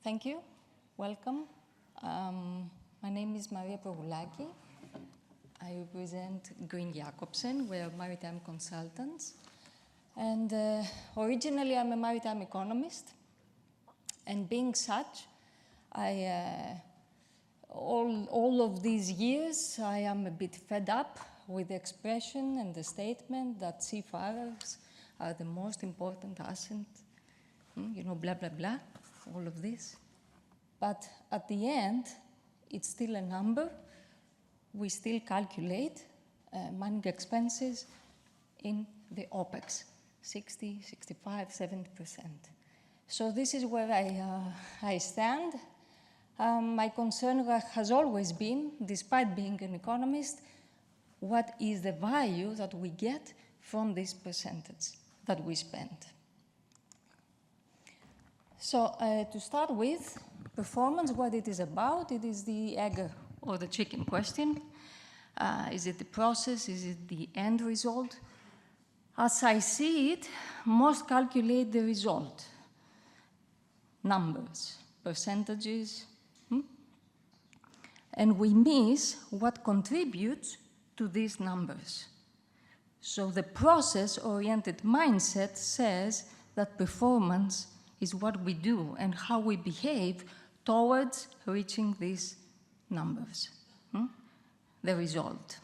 Thank you. Welcome. My name is Progoulaki. I represent Green-Jakobsen. We're maritime consultants. And originally, I'm a maritime economist. And being such, all of these years, I am a bit fed up with the expression and the statement that seafarers are the most important asset, blah, blah, blah, all of this. But at the end, it's still a number. We still calculate manning expenses in the OPEX, 60, 65, 70%. So this is where I stand. My concern has always been, despite being an economist, what is the value that we get from this percentage that we spend? So to start with, performance, what it is about, it is the egg or the chicken question. Is it the process? Is it the end result? As I see it, most calculate the result. Numbers, percentages, and we miss what contributes to these numbers. So the process-oriented mindset says that performance is what we do and how we behave towards reaching these numbers, the result.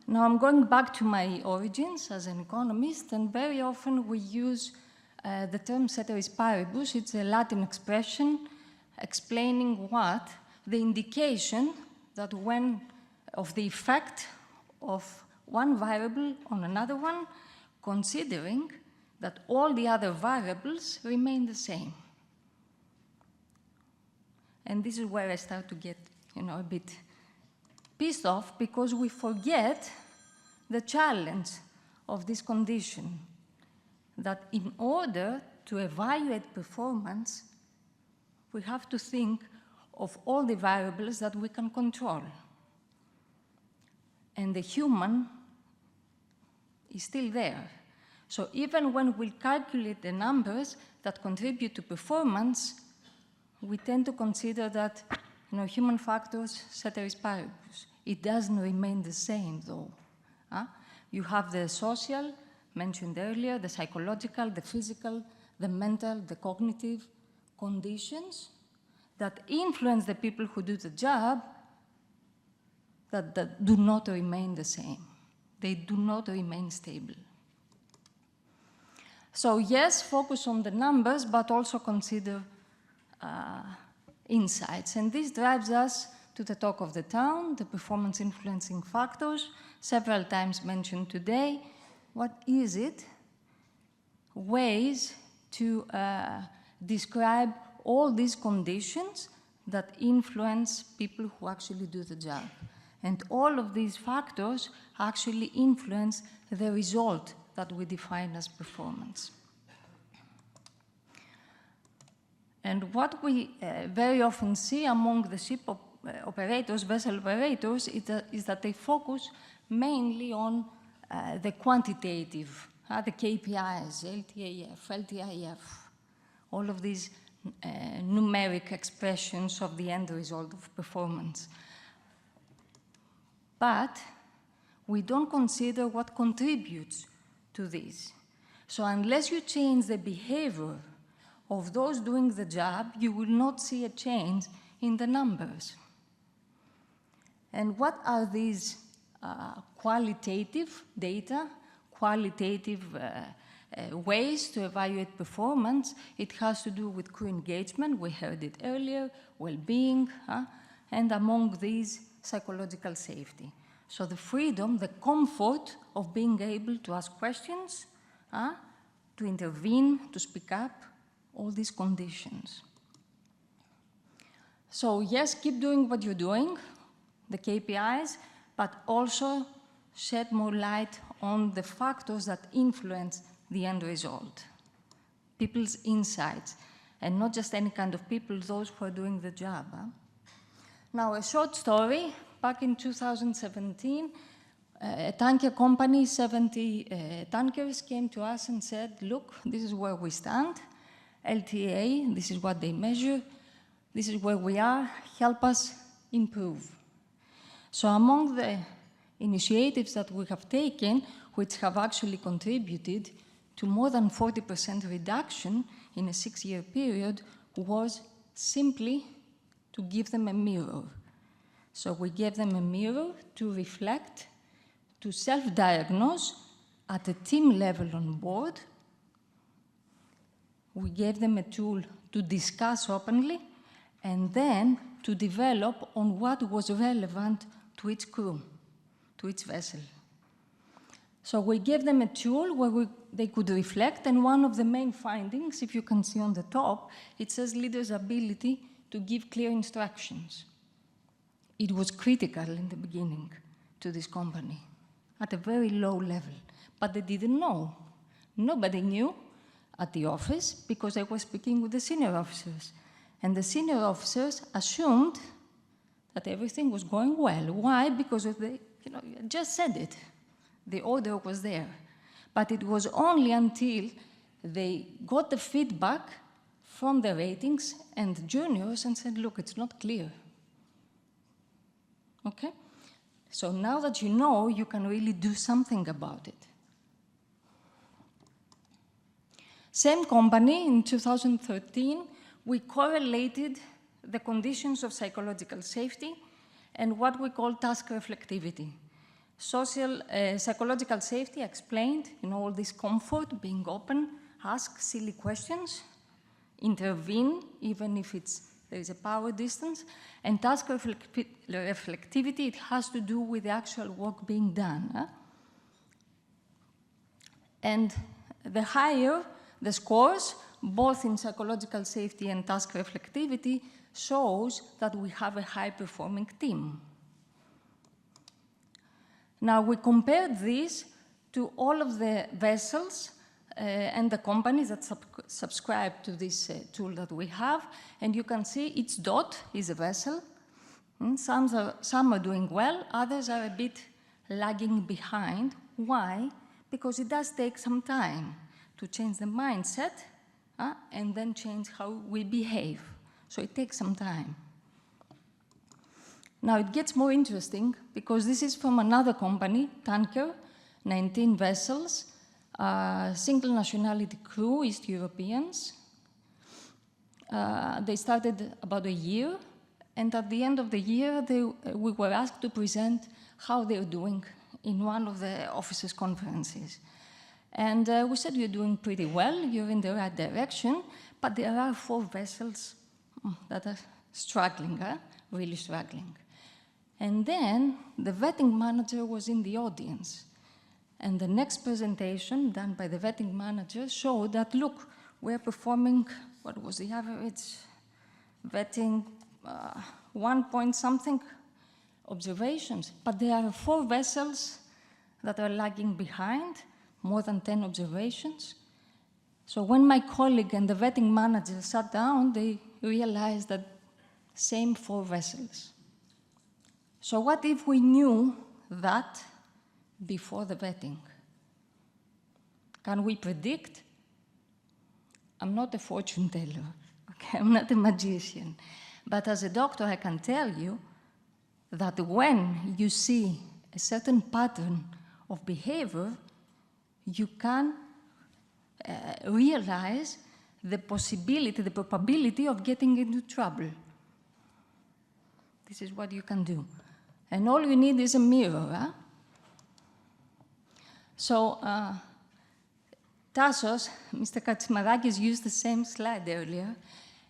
Now I'm going back to my origins as an economist, and very often we use the term ceteris paribus. It's a Latin expression explaining what? The indication that of the effect of one variable on another one, considering that all the other variables remain the same. And this is where I start to get, a bit pissed off, because we forget the challenge of this condition, that in order to evaluate performance, we have to think of all the variables that we can control. And the human is still there. So even when we calculate the numbers that contribute to performance, we tend to consider that, human factors, ceteris paribus. It doesn't remain the same, though. You have the social, mentioned earlier, the psychological, the physical, the mental, the cognitive conditions that influence the people who do the job that do not remain the same. They do not remain stable. So yes, focus on the numbers, but also consider insights. And this drives us to the talk of the town, the performance influencing factors, several times mentioned today. What is it? Ways to describe all these conditions that influence people who actually do the job. And all of these factors actually influence the result that we define as performance. And what we very often see among the ship operators, vessel operators, is that they focus mainly on the quantitative, the KPIs, LTAF, LTIF, all of these numeric expressions of the end result of performance. But we don't consider what contributes to this. So unless you change the behavior of those doing the job, you will not see a change in the numbers. And what are these qualitative data, qualitative ways to evaluate performance? It has to do with crew engagement, we heard it earlier, well-being, and among these, psychological safety. So the freedom, the comfort of being able to ask questions, to intervene, to speak up, all these conditions. So yes, keep doing what you're doing, the KPIs, but also shed more light on the factors that influence the end result, people's insights, and not just any kind of people, those who are doing the job. Now, a short story. Back in 2017, a tanker company, 70 tankers, came to us and said, look, this is where we stand. LTA, this is what they measure, this is where we are, help us improve. So among the initiatives that we have taken, which have actually contributed to more than 40% reduction in a 6-year period, was simply to give them a mirror. So we gave them a mirror to reflect, to self-diagnose at a team level on board. We gave them a tool to discuss openly, and then to develop on what was relevant to each crew, to each vessel. So we gave them a tool where they could reflect, and one of the main findings, if you can see on the top, it says leaders' ability to give clear instructions. It was critical in the beginning to this company, at a very low level, but they didn't know. Nobody knew at the office because I was speaking with the senior officers, and the senior officers assumed that everything was going well. Why? Because of the, I just said it. The order was there. But it was only until they got the feedback from the ratings and juniors and said, look, it's not clear. Okay? So now that you know, you can really do something about it. Same company, in 2013, we correlated the conditions of psychological safety and what we call task reflectivity. Psychological safety explained, all this comfort, being open, ask silly questions, intervene, even if there is a power distance. And task reflectivity, it has to do with the actual work being done. And the higher the scores, both in psychological safety and task reflectivity, shows that we have a high-performing team. Now, we compared this to all of the vessels and the companies that subscribe to this tool that we have, and you can see each dot is a vessel. Some are doing well, others are a bit lagging behind. Why? Because it does take some time to change the mindset and then change how we behave. So it takes some time. Now it gets more interesting because this is from another company, Tanker, 19 vessels, single nationality crew, East Europeans. They started about a year, and at the end of the year, we were asked to present how they're doing in one of the officers' conferences. And we said, you're doing pretty well, you're in the right direction, but there are 4 vessels that are struggling, really struggling. And then the vetting manager was in the audience. And the next presentation done by the vetting manager showed that, look, we're performing, what was the average vetting, 1 point something observations. But there are 4 vessels that are lagging behind, more than 10 observations. So when my colleague and the vetting manager sat down, they realized that same 4 vessels. So what if we knew that before the vetting? Can we predict? I'm not a fortune teller, okay? I'm not a magician. But as a doctor, I can tell you that when you see a certain pattern of behavior, you can realize the possibility, the probability of getting into trouble. This is what you can do. And all you need is a mirror. So Tassos, Mr. Katsimarakis used the same slide earlier,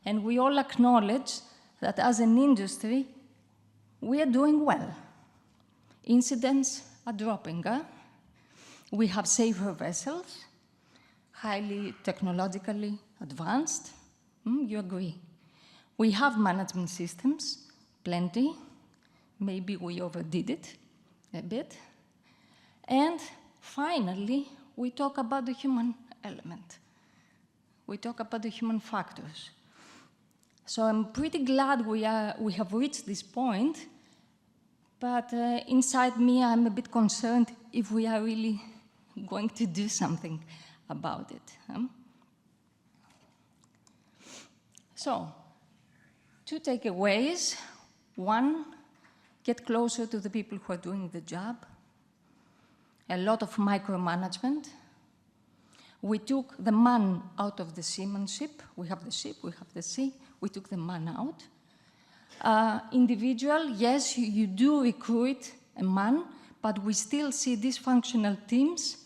and we all acknowledge that as an industry, we are doing well. Incidents are dropping. We have safer vessels, highly technologically advanced. You agree? We have management systems, plenty. Maybe we overdid it a bit. And finally, we talk about the human element. We talk about the human factors. So I'm pretty glad we have reached this point, but inside me, I'm a bit concerned if we are really going to do something about it. So, 2 takeaways. 1, get closer to the people who are doing the job. A lot of micromanagement. We took the man out of the seamanship. We have the ship, we have the sea. We took the man out. Individual, yes, you do recruit a man, but we still see dysfunctional teams,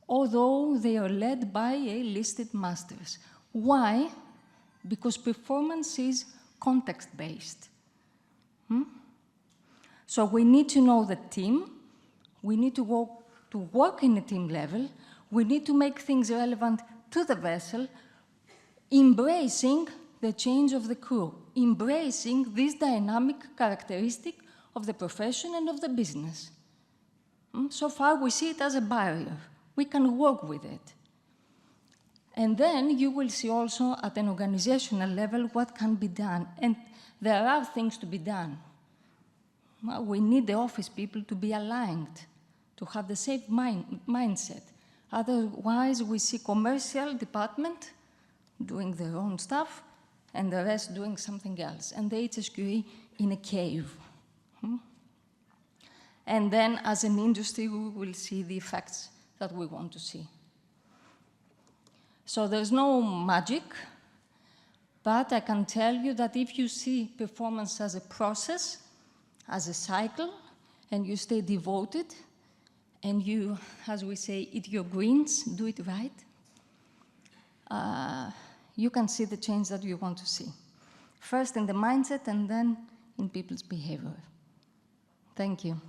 although they are led by a listed masters. Why? Because performance is context-based. So we need to know the team. We need to work in a team level. We need to make things relevant to the vessel, embracing the change of the crew, embracing this dynamic characteristic of the profession and of the business. So far, we see it as a barrier. We can work with it. And then you will see also at an organizational level what can be done. And there are things to be done. We need the office people to be aligned, to have the same mindset. Otherwise, we see commercial department doing their own stuff and the rest doing something else, and the HSQE in a cave. And then, as an industry, we will see the effects that we want to see. So there's no magic, but I can tell you that if you see performance as a process, as a cycle, and you stay devoted, and you, as we say, eat your greens, do it right, you can see the change that you want to see. First in the mindset, and then in people's behavior. Thank you.